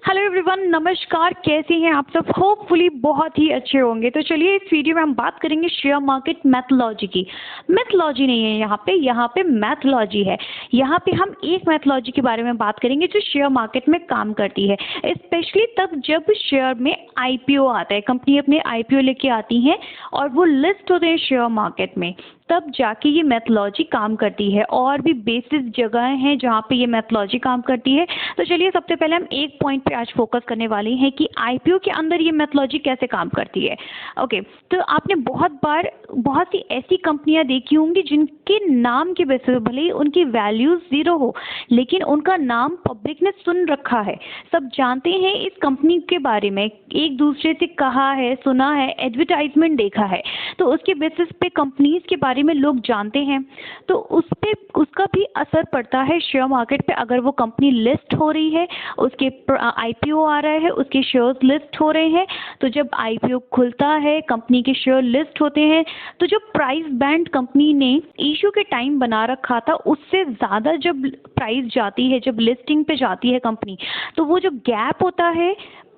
Hello everyone, नमस्कार। कैसे हैं आप सब? होपफुली बहुत ही अच्छे होंगे। तो चलिए इस वीडियो में हम बात करेंगे शेयर मार्केट मैथोलॉजी की। मैथोलॉजी नहीं है यहाँ पे मैथोलॉजी है। यहाँ पे हम एक मैथोलॉजी के बारे में बात करेंगे जो शेयर मार्केट में काम करती है, स्पेशली तब जब शेयर में आईपीओ आता है, कंपनी अपने आईपीओ लेके आती है और वो लिस्ट होते हैं शेयर मार्केट में, तब जाके ये मैथोलॉजी काम करती है। और भी बेसिस जगह हैं जहाँ पे ये मैथोलॉजी काम करती है। तो चलिए सबसे पहले हम एक पॉइंट पे आज फोकस करने वाले हैं कि आईपीओ के अंदर ये मैथोलॉजी कैसे काम करती है। ओके, तो आपने बहुत सी ऐसी कंपनियां देखी होंगी जिनके नाम के बेसिस पे भले ही उनकी वैल्यू जीरो हो, लेकिन उनका नाम पब्लिक ने सुन रखा है, सब जानते हैं इस कंपनी के बारे में, एक दूसरे से कहा है, सुना है, एडवर्टाइजमेंट देखा है, तो उसके बेसिस पे कंपनीज के बारे में लोग जानते हैं। तो उस पे उसका भी असर पड़ता है शेयर मार्केट पे। अगर वो कंपनी लिस्ट हो रही है, उसके आईपीओ आ रहा है, उसके शेयर्स लिस्ट हो रहे हैं, तो जब आईपीओ खुलता है, कंपनी के शेयर लिस्ट होते हैं, तो जो प्राइस बैंड कंपनी ने इशू के टाइम बना रखा था उससे ज़्यादा जब प्राइस जाती है, जब लिस्टिंग पे जाती है कंपनी, तो वो जो गैप होता है,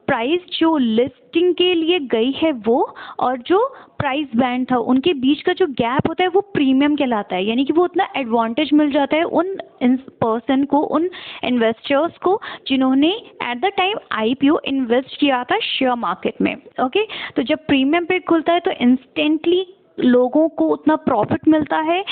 प्राइस जो लिस्टिंग के लिए गई है वो और जो प्राइस बैंड था, उनके बीच का जो गैप होता है वो प्रीमियम कहलाता है। यानी कि वो उतना एडवांटेज मिल जाता है उन पर्सन को, उन इन्वेस्टर्स को जिन्होंने at the time IPO invest किया था शेयर मार्केट में। ओके, तो जब प्रीमियम पे खुलता है तो इंस्टेंटली लोगों को उतना प्रॉफिट मिलता है,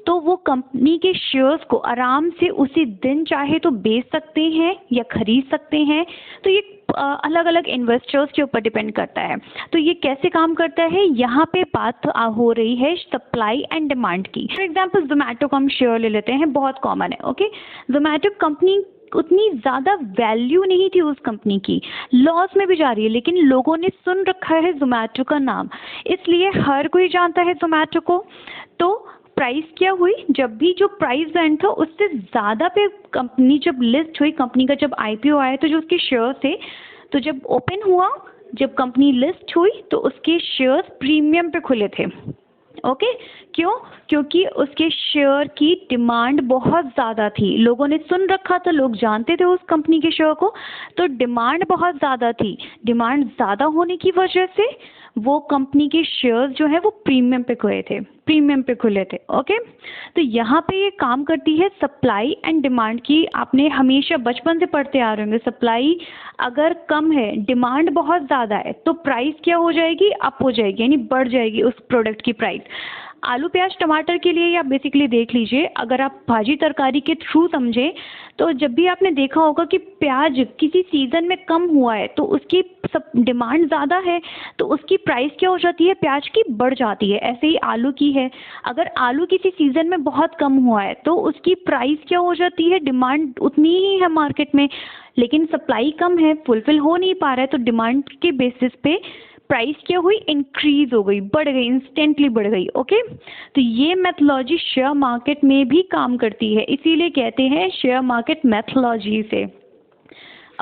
तो वो कंपनी के शेयर्स को आराम से उसी दिन चाहे तो बेच सकते हैं या खरीद सकते हैं। तो ये अलग अलग इन्वेस्टर्स के ऊपर डिपेंड करता है। तो ये कैसे काम करता है, यहाँ पे बात हो रही है सप्लाई एंड डिमांड की। फॉर एग्जाम्पल जोमेटो का हम शेयर ले लेते हैं, बहुत कॉमन है। ओके, जोमेटो कंपनी उतनी ज़्यादा वैल्यू नहीं थी उस कंपनी की, लॉस में भी जा रही है, लेकिन लोगों ने सुन रखा है जोमेटो का नाम, इसलिए हर कोई जानता है जोमेटो को। तो प्राइस क्या हुई, जब भी जो प्राइस बैंड था उससे ज़्यादा पे कंपनी जब लिस्ट हुई, कंपनी का जब आईपीओ आया, तो जो उसके शेयर थे, तो जब ओपन हुआ, जब कंपनी लिस्ट हुई, तो उसके शेयर्स प्रीमियम पे खुले थे। ओके, क्यों? क्योंकि उसके शेयर की डिमांड बहुत ज़्यादा थी, लोगों ने सुन रखा था, लोग जानते थे उस कंपनी के शेयर को, तो डिमांड बहुत ज़्यादा थी। डिमांड ज़्यादा होने की वजह से वो कंपनी के शेयर्स जो है वो प्रीमियम पे खुले थे। ओके, तो यहाँ पे ये काम करती है सप्लाई एंड डिमांड की। आपने हमेशा बचपन से पढ़ते आ रहे होंगे, सप्लाई अगर कम है, डिमांड बहुत ज़्यादा है, तो प्राइस क्या हो जाएगी? अप हो जाएगी, यानी बढ़ जाएगी उस प्रोडक्ट की प्राइस। आलू प्याज टमाटर के लिए आप बेसिकली देख लीजिए, अगर आप भाजी तरकारी के थ्रू समझें, तो जब भी आपने देखा होगा कि प्याज किसी सीज़न में कम हुआ है तो उसकी सब डिमांड ज़्यादा है, तो उसकी प्राइस क्या हो जाती है? प्याज की बढ़ जाती है। ऐसे ही आलू की है, अगर आलू किसी सीज़न में बहुत कम हुआ है तो उसकी प्राइस क्या हो जाती है? डिमांड उतनी ही है मार्केट में, लेकिन सप्लाई कम है, फुलफिल हो नहीं पा रहा है, तो डिमांड के बेसिस पे प्राइस क्या हुई? इंक्रीज हो गई, बढ़ गई, इंस्टेंटली बढ़ गई। ओके, तो ये मैथोलॉजी शेयर मार्केट में भी काम करती है, इसीलिए कहते हैं शेयर मार्केट मैथोलॉजी से।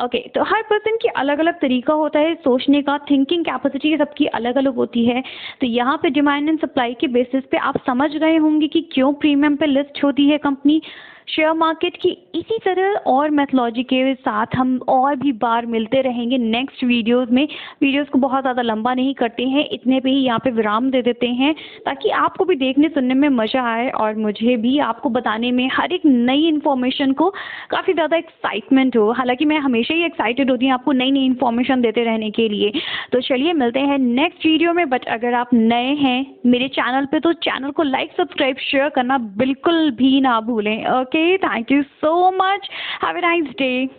ओके, तो हर पर्सन की अलग अलग तरीका होता है सोचने का, थिंकिंग कैपेसिटी सबकी अलग अलग होती है। तो यहाँ पे डिमांड एंड सप्लाई के बेसिस पे आप समझ गए होंगे कि क्यों प्रीमियम पे लिस्ट होती है कंपनी शेयर मार्केट की। इसी तरह और मैथोलॉजी के साथ हम और भी बार मिलते रहेंगे नेक्स्ट वीडियोस में। वीडियोस को बहुत ज़्यादा लंबा नहीं करते हैं, इतने पे ही यहाँ पे विराम दे देते हैं, ताकि आपको भी देखने सुनने में मज़ा आए और मुझे भी आपको बताने में हर एक नई इन्फॉर्मेशन को काफ़ी ज़्यादा एक्साइटमेंट हो। हालांकि मैं हमेशा ही एक्साइटेड होती हूँ आपको नई नई इन्फॉर्मेशन देते रहने के लिए। तो चलिए मिलते हैं नेक्स्ट वीडियो में। बट अगर आप नए हैं मेरे चैनल पे, तो चैनल को लाइक, सब्सक्राइब, शेयर करना बिल्कुल भी ना भूलें। Okay, thank you so much. Have a nice day.